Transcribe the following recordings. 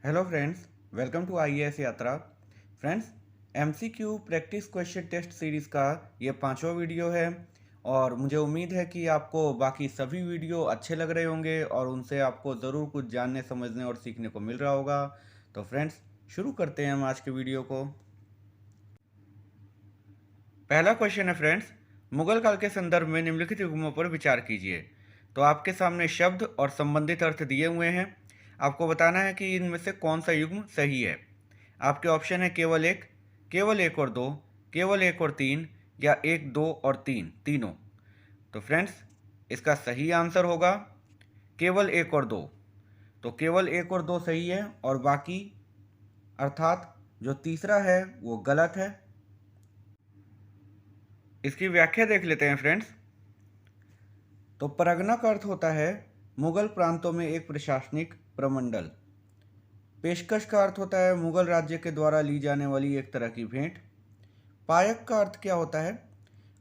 Hello friends, welcome to IAS Yatra. Friends, MCQ practice question test series का ये पांचवा video है और मुझे उम्मीद है कि आपको बाकी सभी वीडियो अच्छे लग रहे होंगे और उनसे आपको ज़रूर कुछ जानने, समझने और सीखने को मिल रहा होगा। तो फ्रेंड्स, शुरू करते हैं हम आज के वीडियो को। पहला क्वेश्चन है फ्रेंड्स, मुगल काल के संदर्भ में निम्नलिखित युग्मों पर विचार कीजिए। तो आपके सामने शब्द और संबंधित अर्थ दिए हुए हैं। आपको बताना है कि इनमें से कौन सा युग्म सही है। आपके ऑप्शन है केवल एक और दो, केवल एक और तीन, या एक, दो और तीन, तीनों। तो फ्रेंड्स, इसका सही आंसर होगा केवल एक और दो। तो केवल एक और दो सही है और बाकी अर्थात जो तीसरा है वो गलत है। इसकी व्याख्या देख लेते हैं फ्रेंड्स। तो परगना का अर्थ होता है मुगल प्रांतों में एक प्रशासनिक प्रमंडल। पेशकश का अर्थ होता है मुगल राज्य के द्वारा ली जाने वाली एक तरह की भेंट। पायक का अर्थ क्या होता है?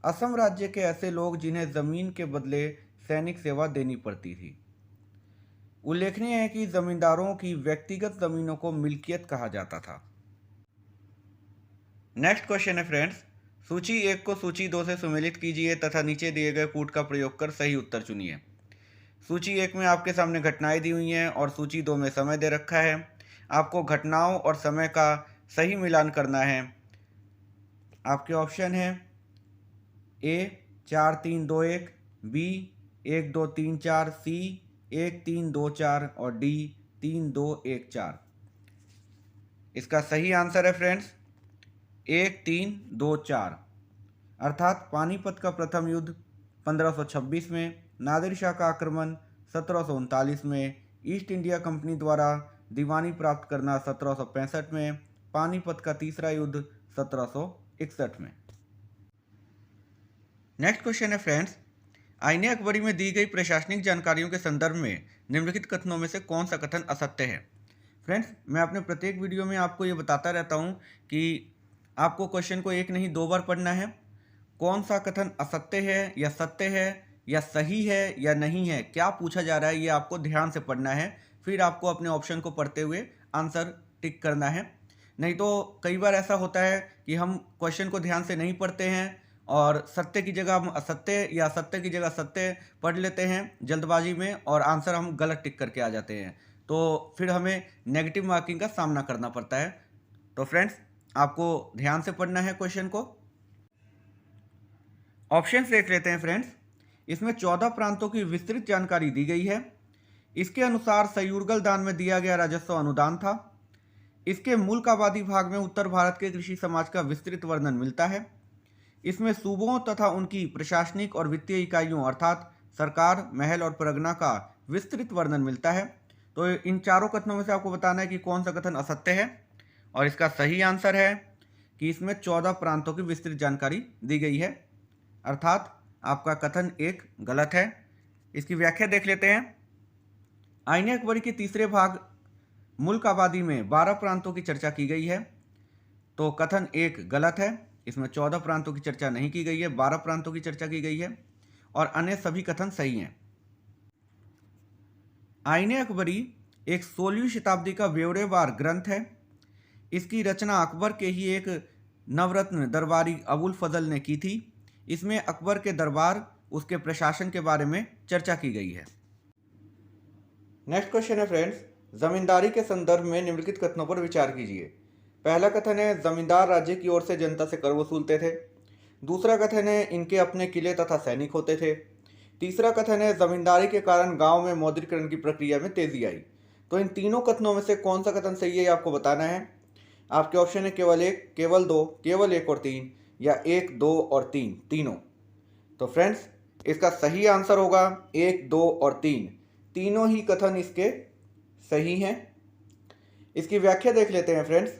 असम राज्य के ऐसे लोग जिन्हें जमीन के बदले सैनिक सेवा देनी पड़ती थी। उल्लेखनीय है कि जमींदारों की व्यक्तिगत जमीनों को मिल्कियत कहा जाता था। नेक्स्ट क्वेश्चन है फ्रेंड्स, सूची एक को सूची दो से सुमेलित कीजिए तथा नीचे दिए गए कूट का प्रयोग कर सही उत्तर चुनिए। सूची एक में आपके सामने घटनाएं दी हुई हैं और सूची दो में समय दे रखा है। आपको घटनाओं और समय का सही मिलान करना है। आपके ऑप्शन है ए 4-3-2-1, बी 1-2-3-4, सी 1-3-2-4 और डी 3-2-1-4। इसका सही आंसर है फ्रेंड्स 1-3-2-4, अर्थात पानीपत का प्रथम युद्ध 1526 में, नादिर शाह का आक्रमण 1739 में, ईस्ट इंडिया कंपनी द्वारा दीवानी प्राप्त करना 1765 में, पानीपत का तीसरा युद्ध 1761 में। नेक्स्ट क्वेश्चन है फ्रेंड्स, आईने अकबरी में दी गई प्रशासनिक जानकारियों के संदर्भ में निम्नलिखित कथनों में से कौन सा कथन असत्य है? फ्रेंड्स, मैं अपने प्रत्येक वीडियो में आपको ये बताता रहता हूँ कि आपको क्वेश्चन को एक नहीं दो बार पढ़ना है। कौन सा कथन असत्य है या सत्य है या सही है या नहीं है, क्या पूछा जा रहा है, ये आपको ध्यान से पढ़ना है। फिर आपको अपने ऑप्शन को पढ़ते हुए आंसर टिक करना है। नहीं तो कई बार ऐसा होता है कि हम क्वेश्चन को ध्यान से नहीं पढ़ते हैं और सत्य की जगह हम असत्य या सत्य की जगह सत्य पढ़ लेते हैं जल्दबाजी में और आंसर हम गलत टिक करके आ जाते हैं। तो फिर हमें नेगेटिव मार्किंग का सामना करना पड़ता है। तो फ्रेंड्स, आपको ध्यान से पढ़ना है क्वेश्चन को। ऑप्शंस देख लेते हैं फ्रेंड्स। इसमें 14 प्रांतों की विस्तृत जानकारी दी गई है। इसके अनुसार सयूरगल दान में दिया गया राजस्व अनुदान था। इसके मुल्क आबादी भाग में उत्तर भारत के कृषि समाज का विस्तृत वर्णन मिलता है। इसमें सूबों तथा उनकी प्रशासनिक और वित्तीय इकाइयों अर्थात सरकार, महल और परगना का विस्तृत वर्णन मिलता है। तो इन चारों कथनों में से आपको बताना है कि कौन सा कथन असत्य है और इसका सही आंसर है कि इसमें 14 प्रांतों की विस्तृत जानकारी दी गई है, अर्थात आपका कथन एक गलत है। इसकी व्याख्या देख लेते हैं। आईने अकबरी के तीसरे भाग मुल्क आबादी में 12 प्रांतों की चर्चा की गई है। तो कथन एक गलत है। इसमें 14 प्रांतों की चर्चा नहीं की गई है, 12 प्रांतों की चर्चा की गई है और अन्य सभी कथन सही हैं। आईने अकबरी एक 16वीं शताब्दी का ब्यौरेवार ग्रंथ है। इसकी रचना अकबर के ही एक नवरत्न दरबारी अबुल फजल ने की थी। इसमें अकबर के दरबार, उसके प्रशासन के बारे में चर्चा की गई है। नेक्स्ट क्वेश्चन है फ्रेंड्स, जमींदारी के संदर्भ में निम्नलिखित कथनों पर विचार कीजिए। पहला कथन है जमींदार राज्य की ओर से जनता से कर वसूलते थे। दूसरा कथन है इनके अपने किले तथा सैनिक होते थे। तीसरा कथन है जमींदारी के कारण गांव में मौद्रीकरण की प्रक्रिया में तेजी आई। तो इन तीनों कथनों में से कौन सा कथन सही है आपको बताना है। आपके ऑप्शन है केवल एक, केवल दो, केवल एक और तीन, या एक, दो और तीन, तीनों। तो फ्रेंड्स, इसका सही आंसर होगा एक, दो और तीन, तीनों ही कथन इसके सही हैं। इसकी व्याख्या देख लेते हैं फ्रेंड्स।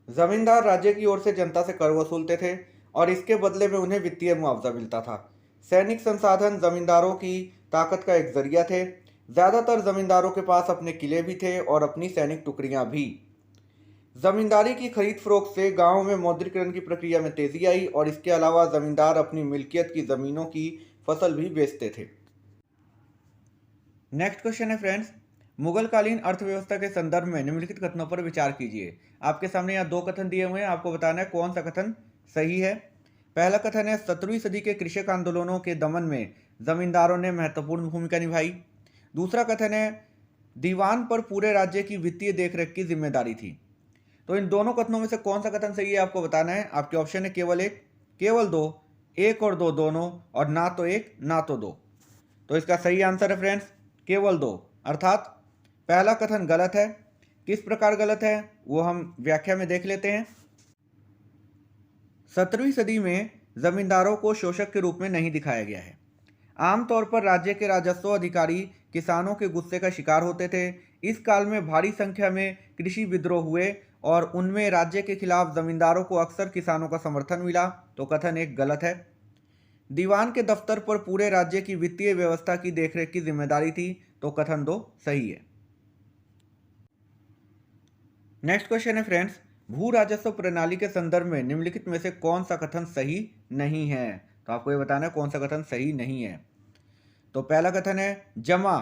जमींदार राज्य की ओर से जनता से कर वसूलते थे और इसके बदले में उन्हें वित्तीय मुआवजा मिलता था। सैनिक संसाधन जमींदारों की ताकत का एक जरिया थे। ज्यादातर जमींदारों के पास अपने किले भी थे और अपनी सैनिक टुकड़ियां भी। जमींदारी की खरीद फरोख्त से गांवों में मौद्रीकरण की प्रक्रिया में तेजी आई और इसके अलावा जमींदार अपनी मिल्कियत की जमीनों की फसल भी बेचते थे। नेक्स्ट क्वेश्चन है फ्रेंड्स, मुगलकालीन अर्थव्यवस्था के संदर्भ में निम्नलिखित कथनों पर विचार कीजिए। आपके सामने यहाँ दो कथन दिए हुए हैं, आपको बताना है कौन सा कथन सही है। पहला कथन है 17वीं सदी के कृषक आंदोलनों के दमन में जमींदारों ने महत्वपूर्ण भूमिका निभाई। दूसरा कथन है दीवान पर पूरे राज्य की वित्तीय देखरेख की जिम्मेदारी थी। तो इन दोनों कथनों में से कौन सा कथन सही है आपको बताना है। आपके ऑप्शन है केवल एक, केवल दो, एक और दो दोनों, और ना तो एक ना तो दो। तो इसका सही आंसर है फ्रेंड्स केवल दो, अर्थात पहला कथन गलत है। किस प्रकार गलत है वो हम व्याख्या में देख लेते हैं। 17वीं सदी में जमींदारों को शोषक के रूप में नहीं दिखाया गया है। आमतौर पर राज्य के राजस्व अधिकारी किसानों के गुस्से का शिकार होते थे। इस काल में भारी संख्या में कृषि विद्रोह हुए और उनमें राज्य के खिलाफ जमींदारों को अक्सर किसानों का समर्थन मिला। तो कथन एक गलत है। दीवान के दफ्तर पर पूरे राज्य की वित्तीय व्यवस्था की देखरेख की जिम्मेदारी थी। तो कथन दो सही है। नेक्स्ट क्वेश्चन है फ्रेंड्स, भू राजस्व प्रणाली के संदर्भ में निम्नलिखित में से कौन सा कथन सही नहीं है। तो आपको ये बताना है कौन सा कथन सही नहीं है। तो पहला कथन है जमा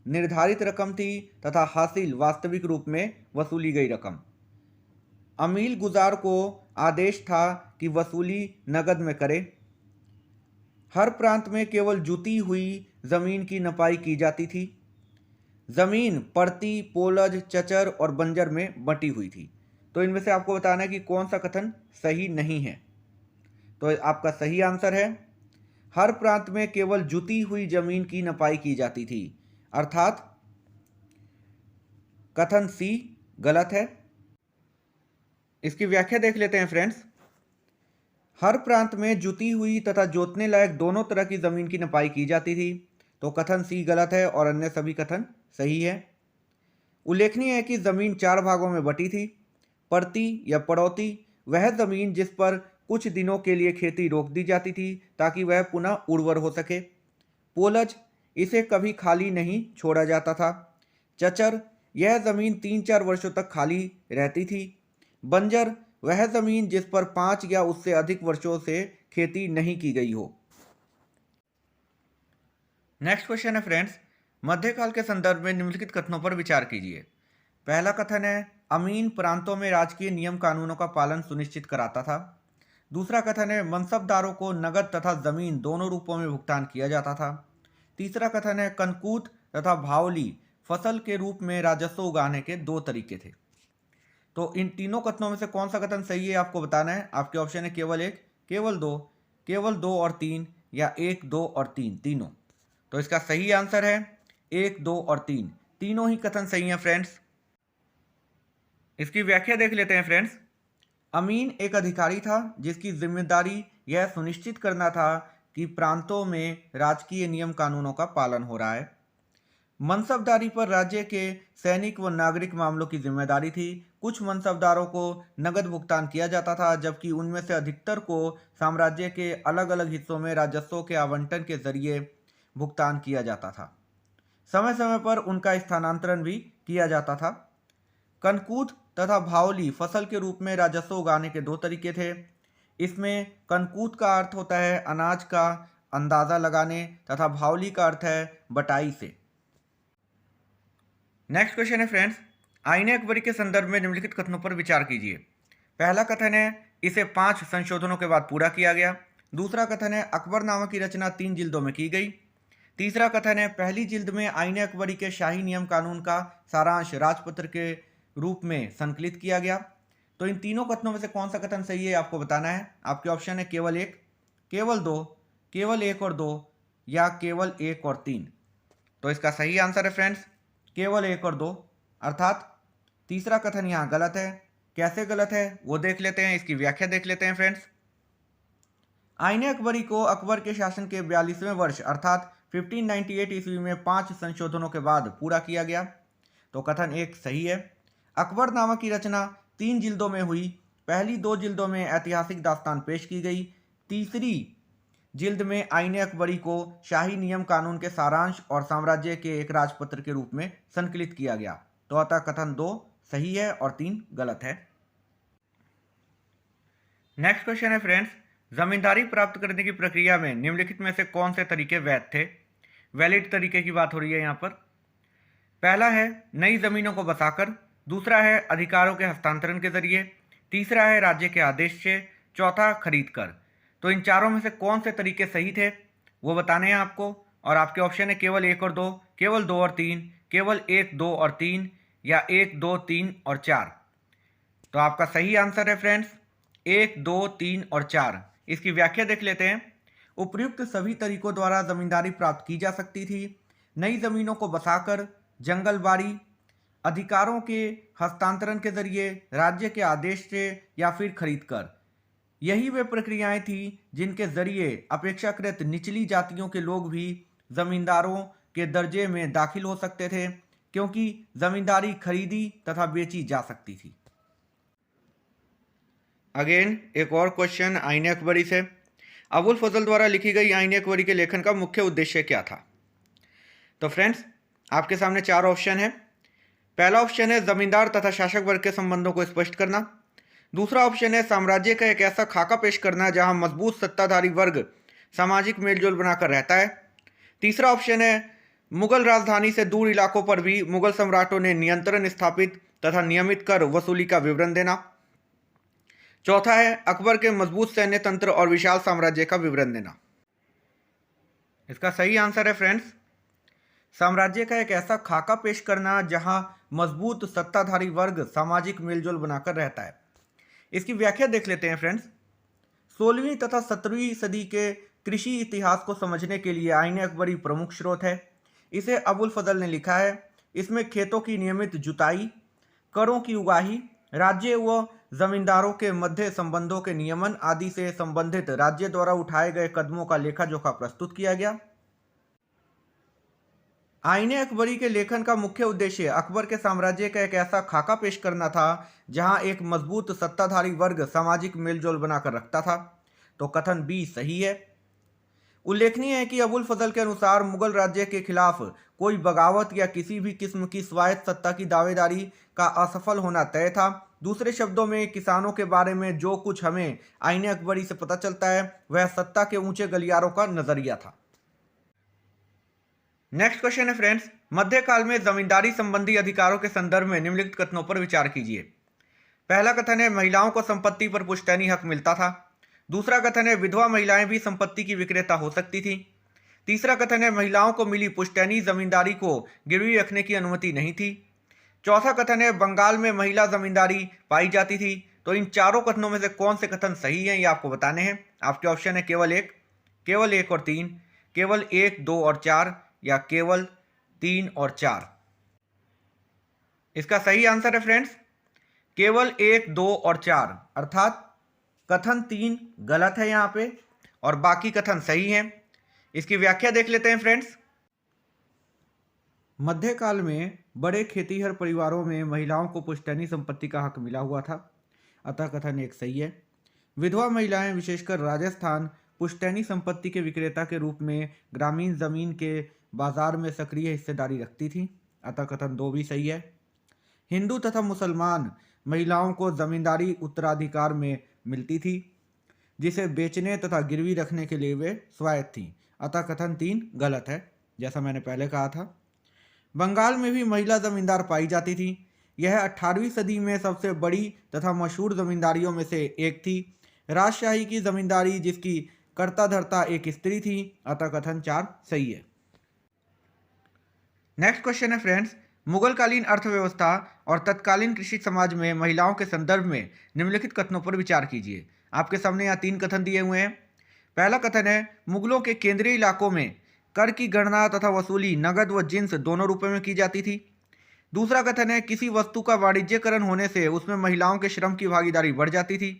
निर्धारित रकम थी तथा हासिल वास्तविक रूप में वसूली गई रकम। अमील गुजार को आदेश था कि वसूली नकद में करे। हर प्रांत में केवल जुती हुई जमीन की नपाई की जाती थी। जमीन पड़ती, पोलज, चचर और बंजर में बंटी हुई थी। तो इनमें से आपको बताना है कि कौन सा कथन सही नहीं है। तो आपका सही आंसर है हर प्रांत में केवल जुती हुई जमीन की नपाई की जाती थी, अर्थात कथन सी गलत है। इसकी व्याख्या देख लेते हैं फ्रेंड्स। हर प्रांत में जुती हुई तथा जोतने लायक दोनों तरह की जमीन की नपाई की जाती थी। तो कथन सी गलत है और अन्य सभी कथन सही है। उल्लेखनीय है कि जमीन चार भागों में बटी थी। पड़ती या पड़ौती वह जमीन जिस पर कुछ दिनों के लिए खेती रोक दी जाती थी ताकि वह पुनः उर्वर हो सके। पोलज इसे कभी खाली नहीं छोड़ा जाता था। चचर यह जमीन 3-4 वर्षों तक खाली रहती थी। बंजर वह जमीन जिस पर 5 या उससे अधिक वर्षों से खेती नहीं की गई हो। नेक्स्ट क्वेश्चन है फ्रेंड्स, मध्यकाल के संदर्भ में निम्नलिखित कथनों पर विचार कीजिए। पहला कथन है अमीन प्रांतों में राजकीय नियम कानूनों का पालन सुनिश्चित कराता था। दूसरा कथन है मनसबदारों को नगद तथा जमीन दोनों रूपों में भुगतान किया जाता था। तीसरा कथन है कनकूत तथा भावली फसल के रूप में राजस्व उगाने के दो तरीके थे। तो इन तीनों कथनों में से कौन सा कथन सही है आपको बताना है। आपके ऑप्शन है केवल एक, केवल दो और तीन, या एक, दो और तीन, तीनों। तो इसका सही आंसर है एक, दो और तीन, तीनों ही कथन सही हैं फ्रेंड्स। इसकी व्याख्या देख लेते हैं फ्रेंड्स। अमीन एक अधिकारी था जिसकी जिम्मेदारी यह सुनिश्चित करना था कि प्रांतों में राजकीय नियम कानूनों का पालन हो रहा है। मनसबदारी पर राज्य के सैनिक व नागरिक मामलों की जिम्मेदारी थी। कुछ मनसबदारों को नगद भुगतान किया जाता था जबकि उनमें से अधिकतर को साम्राज्य के अलग अलग हिस्सों में राजस्व के आवंटन के जरिए भुगतान किया जाता था। समय समय पर उनका स्थानांतरण भी किया जाता था। कनकूत तथा भावली फसल के रूप में राजस्व उगाने के दो तरीके थे। इसमें कनकूत का अर्थ होता है अनाज का अंदाजा लगाने तथा भावली का अर्थ है बटाई से। नेक्स्ट क्वेश्चन है फ्रेंड्स, आईने अकबरी के संदर्भ में निम्नलिखित कथनों पर विचार कीजिए। पहला कथन है इसे 5 संशोधनों के बाद पूरा किया गया। दूसरा कथन है अकबरनामा की रचना 3 जिल्दों में की गई। तीसरा कथन है पहली जिल्द में आईने अकबरी के शाही नियम कानून का सारांश राजपत्र के रूप में संकलित किया गया। तो इन तीनों कथनों में से कौन सा कथन सही है आपको बताना है। आपके ऑप्शन है केवल एक, केवल दो, केवल एक और दो, या केवल एक और तीन। तो इसका सही आंसर है फ्रेंड्स केवल एक और दो, अर्थात तीसरा कथन यहाँ गलत है। कैसे गलत है वो देख लेते हैं, इसकी व्याख्या देख लेते हैं फ्रेंड्स। आईने अकबरी को अकबर के शासन के 42वें वर्ष अर्थात 1598 ईस्वी में 5 संशोधनों के बाद पूरा किया गया। तो कथन एक सही है। अकबरनामा की रचना 3 जिल्दों में हुई। पहली 2 जिल्दों में ऐतिहासिक दास्तान पेश की गई। तीसरी जिल्द में आईने अकबरी को शाही नियम कानून के सारांश और साम्राज्य के एक राजपत्र के रूप में संकलित किया गया। तो अतः कथन 2 सही है और 3 गलत है। नेक्स्ट क्वेश्चन है फ्रेंड्स, जमींदारी प्राप्त करने की प्रक्रिया में निम्नलिखित में से कौन से तरीके वैध थे। वैलिड तरीके की बात हो रही है यहाँ पर। पहला है नई जमीनों को बसाकर, दूसरा है अधिकारों के हस्तांतरण के जरिए, तीसरा है राज्य के आदेश से, चौथा खरीद कर। तो इन चारों में से कौन से तरीके सही थे वो बताने हैं आपको, और आपके ऑप्शन है केवल 1 और 2, केवल 2 और 3, केवल 1, 2 और 3, या 1, 2, 3 और 4। तो आपका सही आंसर है फ्रेंड्स 1, 2, 3 और 4। इसकी व्याख्या देख लेते हैं। उपर्युक्त सभी तरीकों द्वारा जमींदारी प्राप्त की जा सकती थी। नई जमीनों को बसाकर, जंगलबाड़ी, अधिकारों के हस्तांतरण के जरिए, राज्य के आदेश से, या फिर खरीद कर। यही वे प्रक्रियाएं थी जिनके जरिए अपेक्षाकृत निचली जातियों के लोग भी जमींदारों के दर्जे में दाखिल हो सकते थे, क्योंकि जमींदारी खरीदी तथा बेची जा सकती थी। अगेन एक और क्वेश्चन आईने अकबरी से। अबुल फजल द्वारा लिखी गई आईने अकबरी के लेखन का मुख्य उद्देश्य क्या था? तो फ्रेंड्स आपके सामने 4 ऑप्शन है। पहला ऑप्शन है जमींदार तथा शासक वर्ग के संबंधों को स्पष्ट करना। दूसरा ऑप्शन है साम्राज्य का एक ऐसा खाका पेश करना जहां मजबूत सत्ताधारी वर्ग सामाजिक मेलजोल बनाकर रहता है। तीसरा ऑप्शन है मुगल राजधानी से दूर इलाकों पर भी मुगल सम्राटों ने नियंत्रण स्थापित तथा नियमित कर वसूली का विवरण देना। चौथा है अकबर के मजबूत सैन्य तंत्र और विशाल साम्राज्य का विवरण देना। इसका सही आंसर है फ्रेंड्स साम्राज्य का एक ऐसा खाका पेश करना जहां मजबूत सत्ताधारी वर्ग सामाजिक मेलजोल बनाकर रहता है। इसकी व्याख्या देख लेते हैं फ्रेंड्स। 16वीं तथा 17वीं सदी के कृषि इतिहास को समझने के लिए आईने अकबरी प्रमुख स्रोत है। इसे अबुल फजल ने लिखा है। इसमें खेतों की नियमित जुताई, करों की उगाही, राज्य व जमींदारों के मध्य संबंधों के नियमन आदि से संबंधित राज्य द्वारा उठाए गए कदमों का लेखा जोखा प्रस्तुत किया गया। आईने अकबरी के लेखन का मुख्य उद्देश्य अकबर के साम्राज्य का एक ऐसा खाका पेश करना था जहां एक मजबूत सत्ताधारी वर्ग सामाजिक मेलजोल बनाकर रखता था। तो कथन बी सही है। उल्लेखनीय है कि अबुल फजल के अनुसार मुगल राज्य के खिलाफ कोई बगावत या किसी भी किस्म की स्वायत्त सत्ता की दावेदारी का असफल होना तय था। दूसरे शब्दों में किसानों के बारे में जो कुछ हमें आईने अकबरी से पता चलता है वह सत्ता के ऊंचे गलियारों का नजरिया था। नेक्स्ट क्वेश्चन है फ्रेंड्स, मध्यकाल में जमींदारी संबंधी अधिकारों के संदर्भ में निम्नलिखित कथनों पर विचार कीजिए। पहला कथन है महिलाओं को संपत्ति पर पुश्तैनी हक मिलता था। दूसरा कथन है विधवा महिलाएं भी संपत्ति की विक्रेता हो सकती थी। तीसरा कथन है महिलाओं को मिली पुश्तैनी जमींदारी को गिरवी रखने की अनुमति नहीं थी। चौथा कथन है बंगाल में महिला जमींदारी पाई जाती थी। तो इन चारों कथनों में से कौन से कथन सही हैं ये आपको बताने हैं। आपके ऑप्शन है केवल 1, केवल 1 और 3, केवल 1, 2 और 4, या केवल 3 और 4। इसका सही आंसर है फ्रेंड्स केवल 1, 2 और 4, अर्थात कथन 3 गलत है यहां पे और बाकी कथन सही हैं। इसकी व्याख्या देख लेते हैं फ्रेंड्स। मध्यकाल में बड़े खेतीहर परिवारों में महिलाओं को पुश्तैनी संपत्ति का हक मिला हुआ था, अतः कथन 1 सही है। विधवा महिलाएं विशेषकर राजस्थान पुश्तैनी संपत्ति के विक्रेता के रूप में ग्रामीण जमीन के बाजार में सक्रिय हिस्सेदारी रखती थी, अतः कथन 2 भी सही है। हिंदू तथा मुसलमान महिलाओं को जमींदारी उत्तराधिकार में मिलती थी, जिसे बेचने तथा गिरवी रखने के लिए वे स्वायत्त थीं, अतः कथन 3 गलत है, जैसा मैंने पहले कहा था। बंगाल में भी महिला जमींदार पाई जाती थी। यह 18वीं सदी में सबसे बड़ी तथा मशहूर जमींदारियों में से एक थी। राजशाही की जमींदारी जिसकी कर्ता धर्ता एक स्त्री थी, अतः कथन 4 सही है। नेक्स्ट क्वेश्चन है फ्रेंड्स, मुगलकालीन अर्थव्यवस्था और तत्कालीन कृषि समाज में महिलाओं के संदर्भ में निम्नलिखित कथनों पर विचार कीजिए। आपके सामने यहाँ 3 कथन दिए हुए हैं। पहला कथन है मुगलों के केंद्रीय इलाकों में कर की गणना तथा वसूली नगद व जिन्स दोनों रूपों में की जाती थी। दूसरा कथन है किसी वस्तु का वाणिज्यकरण होने से उसमें महिलाओं के श्रम की भागीदारी बढ़ जाती थी।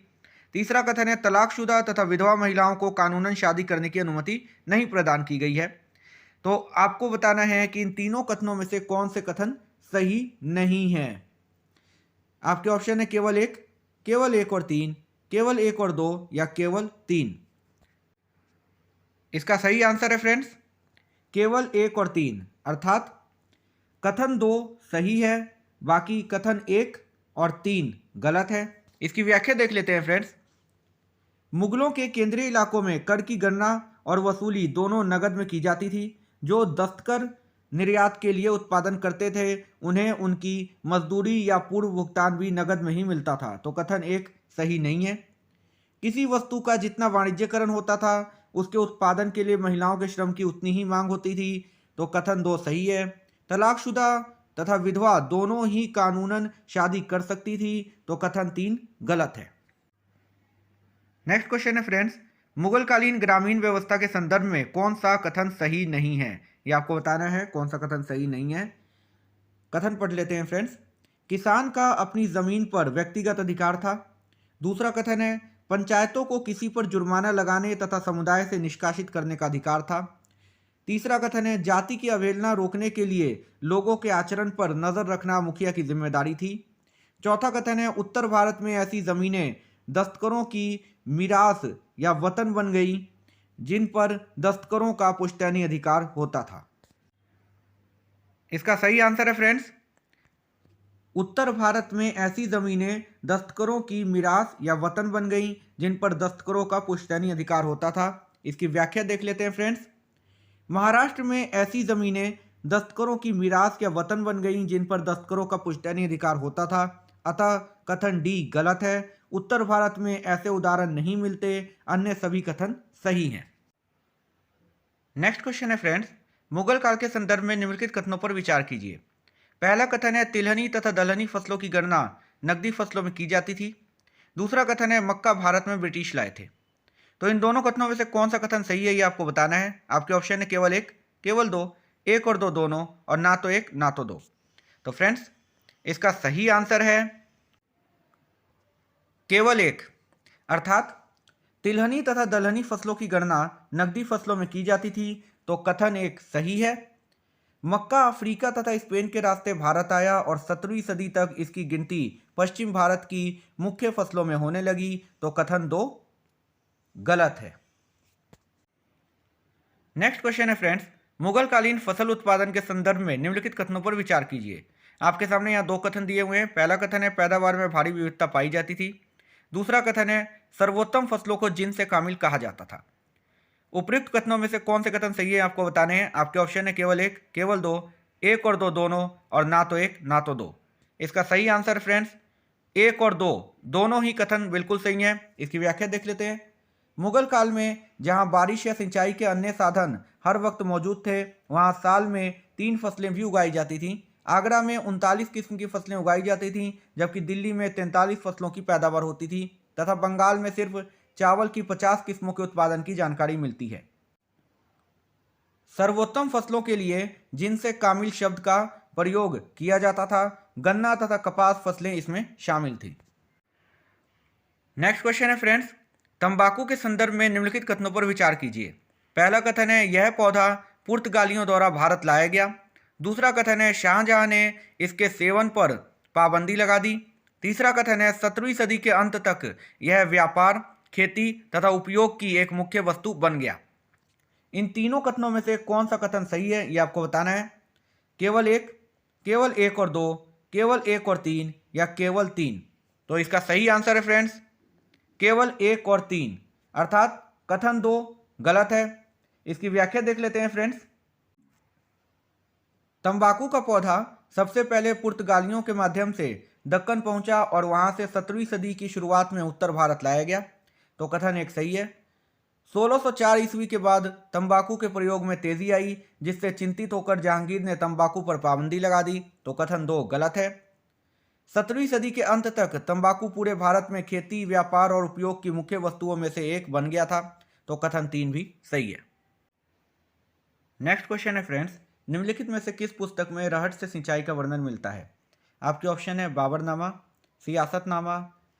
तीसरा कथन है तलाकशुदा तथा विधवा महिलाओं को कानूनन शादी करने की अनुमति नहीं प्रदान की गई है। तो आपको बताना है कि इन तीनों कथनों में से कौन से कथन सही नहीं है। आपके ऑप्शन है केवल 1, केवल 1 और 3, केवल 1 और 2, या केवल 3। इसका सही आंसर है फ्रेंड्स केवल 1 और 3, अर्थात कथन 2 सही है, बाकी कथन 1 और 3 गलत है। इसकी व्याख्या देख लेते हैं फ्रेंड्स। मुगलों के केंद्रीय इलाकों में कर की गणना और वसूली दोनों नगद में की जाती थी। जो दस्तकर निर्यात के लिए उत्पादन करते थे उन्हें उनकी मजदूरी या पूर्व भुगतान भी नकद में ही मिलता था, तो कथन एक सही नहीं है। किसी वस्तु का जितना वाणिज्यकरण होता था उसके उत्पादन के लिए महिलाओं के श्रम की उतनी ही मांग होती थी, तो कथन दो सही है। तलाकशुदा तथा विधवा दोनों ही कानूनन शादी कर सकती थी, तो कथन तीन गलत है। नेक्स्ट क्वेश्चन है फ्रेंड्स, मुगलकालीन ग्रामीण व्यवस्था के संदर्भ में कौन सा कथन सही नहीं है, ये आपको बताना है कौन सा कथन सही नहीं है। कथन पढ़ लेते हैं फ्रेंड्स। किसान का अपनी जमीन पर व्यक्तिगत अधिकार था। दूसरा कथन है पंचायतों को किसी पर जुर्माना लगाने तथा समुदाय से निष्कासित करने का अधिकार था। तीसरा कथन है जाति की अवहेलना रोकने के लिए लोगों के आचरण पर नजर रखना मुखिया की जिम्मेदारी थी। चौथा कथन है उत्तर भारत में ऐसी जमीनें दस्तकरों की मिरास या वतन बन गई जिन पर दस्तकरों का पुश्तैनी अधिकार होता था। इसका सही आंसर है फ्रेंड्स, उत्तर भारत में ऐसी जमीनें दस्तकरों की मिरास या वतन बन गई जिन पर दस्तकरों का पुश्तैनी अधिकार होता था। इसकी व्याख्या देख लेते हैं फ्रेंड्स। महाराष्ट्र में ऐसी जमीनें दस्तकरों की मिरास या वतन बन गई जिन पर दस्तकरों का पुश्तैनी अधिकार होता था, अतः कथन डी गलत है। उत्तर भारत में ऐसे उदाहरण नहीं मिलते, अन्य सभी कथन सही हैं। नेक्स्ट क्वेश्चन है फ्रेंड्स, मुगल काल के संदर्भ में निम्नलिखित कथनों पर विचार कीजिए। पहला कथन है तिलहनी तथा दलहनी फसलों की गणना नकदी फसलों में की जाती थी। दूसरा कथन है मक्का भारत में ब्रिटिश लाए थे। तो इन दोनों कथनों में से कौन सा कथन सही है ये आपको बताना है। आपके ऑप्शन है केवल एक, केवल दो, एक और दो दोनों, और ना तो एक ना तो दो। तो फ्रेंड्स इसका सही आंसर है केवल एक, अर्थात तिलहनी तथा दलहनी फसलों की गणना नकदी फसलों में की जाती थी, तो कथन एक सही है। मक्का अफ्रीका तथा स्पेन के रास्ते भारत आया और 17वीं सदी तक इसकी गिनती पश्चिम भारत की मुख्य फसलों में होने लगी, तो कथन दो गलत है। नेक्स्ट क्वेश्चन है फ्रेंड्स, मुगल कालीन फसल उत्पादन के संदर्भ में निम्नलिखित कथनों पर विचार कीजिए। आपके सामने यहाँ दो कथन दिए हुए हैं। पहला कथन है पैदावार में भारी विविधता पाई जाती थी। दूसरा कथन है सर्वोत्तम फसलों को जिनसे कामिल कहा जाता था। उपयुक्त कथनों में से कौन से कथन सही है आपको बताने हैं। आपके ऑप्शन है केवल एक, केवल दो, एक और दो दोनों, और ना तो एक ना तो दो। इसका सही आंसर फ्रेंड्स एक और दो दोनों ही कथन बिल्कुल सही है। इसकी व्याख्या देख लेते हैं। मुगल काल में जहां बारिश या सिंचाई के अन्य साधन हर वक्त मौजूद थे, वहां साल में 3 फसलें भी उगाई जाती थीं। आगरा में 39 किस्म की फसलें उगाई जाती थीं, जबकि दिल्ली में 43 फसलों की पैदावार होती थी, तथा बंगाल में सिर्फ चावल की 50 किस्मों के उत्पादन की जानकारी मिलती है। सर्वोत्तम फसलों के लिए जिनसे कामिल शब्द का प्रयोग किया जाता था, गन्ना तथा कपास फसलें इसमें शामिल थी। नेक्स्ट क्वेश्चन है फ्रेंड्स, तंबाकू के संदर्भ में निम्नलिखित कथनों पर विचार कीजिए। पहला कथन है यह पौधा पुर्तगालियों द्वारा भारत लाया गया। दूसरा कथन है शाहजहां ने इसके सेवन पर पाबंदी लगा दी। तीसरा कथन है 17वीं सदी के अंत तक यह व्यापार, खेती तथा उपयोग की एक मुख्य वस्तु बन गया। इन तीनों कथनों में से कौन सा कथन सही है यह आपको बताना है। केवल एक और दो, केवल एक और तीन, या केवल तीन। तो इसका सही आंसर है फ्रेंड्स केवल एक और तीन, अर्थात कथन दो गलत है। इसकी व्याख्या देख लेते हैं फ्रेंड्स। तंबाकू का पौधा सबसे पहले पुर्तगालियों के माध्यम से दक्कन पहुंचा और वहां से 17वीं सदी की शुरुआत में उत्तर भारत लाया गया, तो कथन एक सही है। 1604 ईस्वी के बाद तंबाकू के प्रयोग में तेजी आई, जिससे चिंतित होकर जहांगीर ने तंबाकू पर पाबंदी लगा दी, तो कथन दो गलत है। 17वीं सदी के अंत तक तंबाकू पूरे भारत में खेती, व्यापार और उपयोग की मुख्य वस्तुओं में से एक बन गया था, तो कथन तीन भी सही है। नेक्स्ट क्वेश्चन है फ्रेंड्स, निम्नलिखित में से किस पुस्तक में रहट से सिंचाई का वर्णन मिलता है। आपके ऑप्शन है बाबरनामा, सियासतनामा,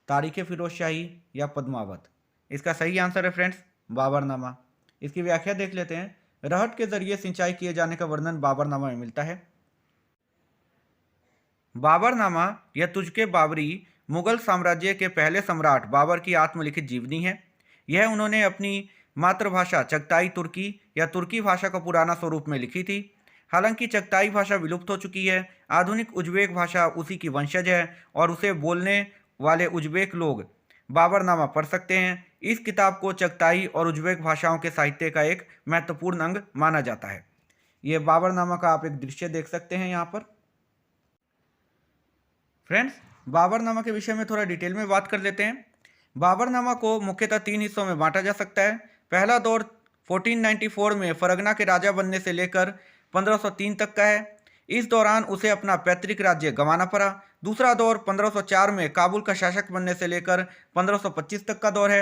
तारीख फिरोज शाही, या पद्मावत। इसका सही आंसर है फ्रेंड्स बाबरनामा। इसकी व्याख्या देख लेते हैं। रहट के जरिए सिंचाई किए जाने का वर्णन बाबरनामा में मिलता है। बाबरनामा या तुझके बाबरी मुगल साम्राज्य के पहले सम्राट बाबर की आत्मलिखित जीवनी है। यह उन्होंने अपनी मातृभाषा चगताई तुर्की या तुर्की भाषा का पुराना स्वरूप में लिखी थी। हालांकि चगताई भाषा विलुप्त हो चुकी है, आधुनिक उज्बेक भाषा उसी की वंशज है और उसे बोलने वाले उज्बेक लोग बाबरनामा पढ़ सकते हैं। इस किताब को चगताई और उज्बेक भाषाओं के साहित्य का एक महत्वपूर्ण अंग माना जाता है। ये बाबरनामा का आप एक दृश्य देख सकते हैं यहाँ पर। फ्रेंड्स, बाबरनामा के विषय में थोड़ा डिटेल में बात कर लेते हैं। बाबरनामा को मुख्यतः 3 हिस्सों में बांटा जा सकता है। पहला दौर 1494 में फरगना के राजा बनने से लेकर 1503 तक का है। इस दौरान उसे अपना पैतृक राज्य गंवाना पड़ा। दूसरा दौर 1504 में काबुल का शासक बनने से लेकर 1525 तक का दौर है।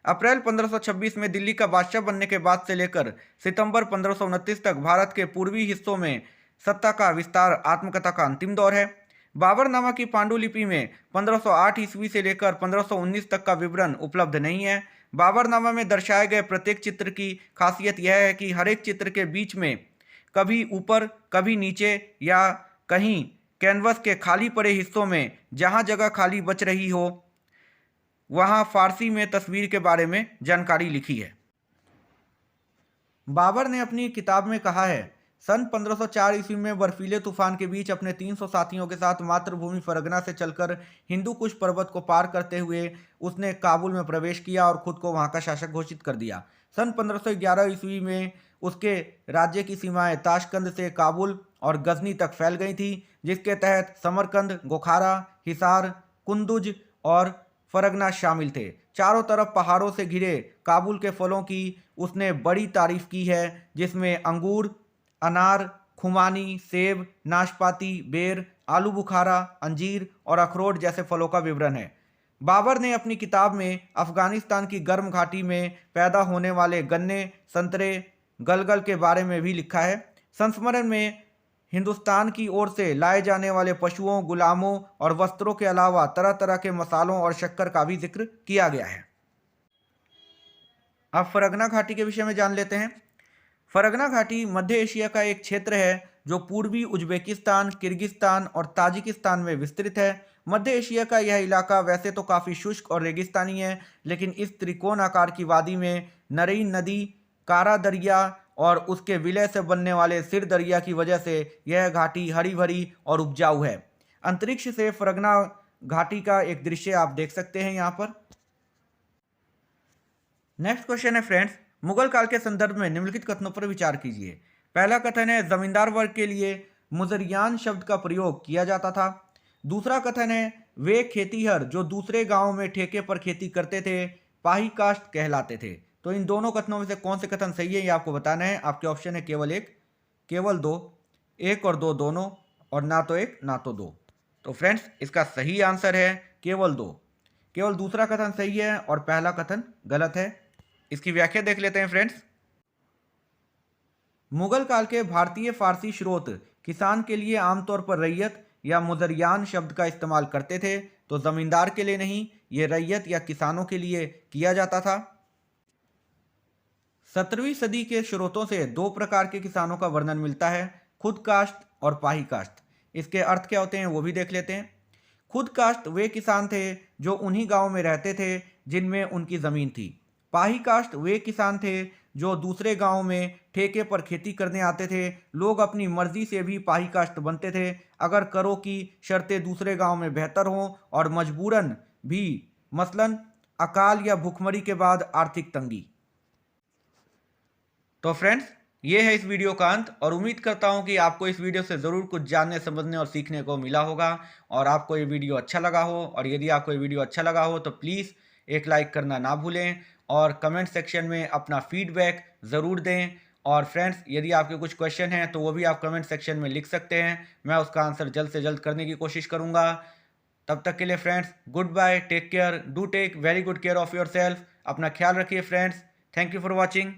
अप्रैल 1526 में दिल्ली का बादशाह बनने के बाद से लेकर सितंबर 1529 तक भारत के पूर्वी हिस्सों में सत्ता का विस्तार आत्मकथा का अंतिम दौर है। बाबरनामा की पांडुलिपि में 1508 ईस्वी से लेकर 1519 तक का विवरण उपलब्ध नहीं है। बाबरनामा में दर्शाए गए प्रत्येक चित्र की खासियत यह है कि हर एक चित्र के बीच में कभी ऊपर कभी नीचे या कहीं कैनवस के खाली पड़े हिस्सों में जहां जगह खाली बच रही हो वहां फारसी में तस्वीर के बारे में जानकारी लिखी है। बाबर ने अपनी किताब में कहा है, सन 1504 ईस्वी में बर्फीले तूफान के बीच अपने 300 साथियों के साथ मातृभूमि फरगना से चलकर हिंदू कुश पर्वत को पार करते हुए उसने काबुल में प्रवेश किया और खुद को वहां का शासक घोषित कर दिया। सन 1511 ईस्वी में उसके राज्य की सीमाएं ताशकंद से काबुल और गजनी तक फैल गई थी, जिसके तहत समरकंद, गोखारा, हिसार, कुंदुज और फरगना शामिल थे। चारों तरफ पहाड़ों से घिरे काबुल के फलों की उसने बड़ी तारीफ की है, जिसमें अंगूर, अनार, खुमानी, सेब, नाशपाती, बेर, आलू बुखारा, अंजीर और अखरोट जैसे फलों का विवरण है। बाबर ने अपनी किताब में अफगानिस्तान की गर्म घाटी में पैदा होने वाले गन्ने, संतरे, गलगल के बारे में भी लिखा है। संस्मरण में हिंदुस्तान की ओर से लाए जाने वाले पशुओं, गुलामों और वस्त्रों के अलावा तरह तरह के मसालों और शक्कर का भी जिक्र किया गया है। अब फरगना घाटी के विषय में जान लेते हैं। फरगना घाटी मध्य एशिया का एक क्षेत्र है जो पूर्वी उज्बेकिस्तान, किर्गिस्तान और ताजिकिस्तान में विस्तृत है। मध्य एशिया का यह इलाका वैसे तो काफ़ी शुष्क और रेगिस्तानी है, लेकिन इस त्रिकोण आकार की वादी में नरीन नदी, कारा दरिया और उसके विलय से बनने वाले सिर दरिया की वजह से यह घाटी हरी भरी और उपजाऊ है। अंतरिक्ष से फरगना घाटी का एक दृश्य आप देख सकते हैं यहाँ पर। नेक्स्ट क्वेश्चन है फ्रेंड्स, मुगल काल के संदर्भ में निम्नलिखित कथनों पर विचार कीजिए। पहला कथन है, जमींदार वर्ग के लिए मुजरियान शब्द का प्रयोग किया जाता था। दूसरा कथन है, वे खेतीहर जो दूसरे गांव में ठेके पर खेती करते थे पाही कास्ट कहलाते थे। तो इन दोनों कथनों में से कौन से कथन सही है ये आपको बताना है। आपके ऑप्शन है केवल एक, केवल दो, एक और दो दोनों, और ना तो एक ना तो दो। तो फ्रेंड्स इसका सही आंसर है केवल दो। केवल दूसरा कथन सही है और पहला कथन गलत है। इसकी व्याख्या देख लेते हैं फ्रेंड्स। मुगल काल के भारतीय फारसी स्रोत किसान के लिए आमतौर पर रैयत या मुजरियान शब्द का इस्तेमाल करते थे, तो जमींदार के लिए नहीं, ये रैयत या किसानों के लिए किया जाता था। 17वीं सदी के स्रोतों से दो प्रकार के किसानों का वर्णन मिलता है, खुद काश्त और पाही काश्त। इसके अर्थ क्या होते हैं वो भी देख लेते हैं। खुद काश्त वे किसान थे जो उन्हीं गांव में रहते थे जिनमें उनकी ज़मीन थी। पाही काश्त वे किसान थे जो दूसरे गांव में ठेके पर खेती करने आते थे। लोग अपनी मर्जी से भी पाही काश्त बनते थे अगर करों की शर्तें दूसरे गांव में बेहतर हों और मजबूरन भी, मसलन अकाल या भुखमरी के बाद आर्थिक तंगी। तो फ्रेंड्स ये है इस वीडियो का अंत, और उम्मीद करता हूं कि आपको इस वीडियो से ज़रूर कुछ जानने, समझने और सीखने को मिला होगा और आपको ये वीडियो अच्छा लगा हो। और यदि आपको ये वीडियो अच्छा लगा हो तो प्लीज़ एक लाइक करना ना भूलें और कमेंट सेक्शन में अपना फीडबैक ज़रूर दें। और फ्रेंड्स यदि आपके कुछ क्वेश्चन हैं तो वो भी आप कमेंट सेक्शन में लिख सकते हैं, मैं उसका आंसर जल्द से जल्द करने की कोशिश करूँगा। तब तक के लिए friends goodbye, take care, do take very good care of yourself. अपना ख्याल रखिए friends. Thank you for watching.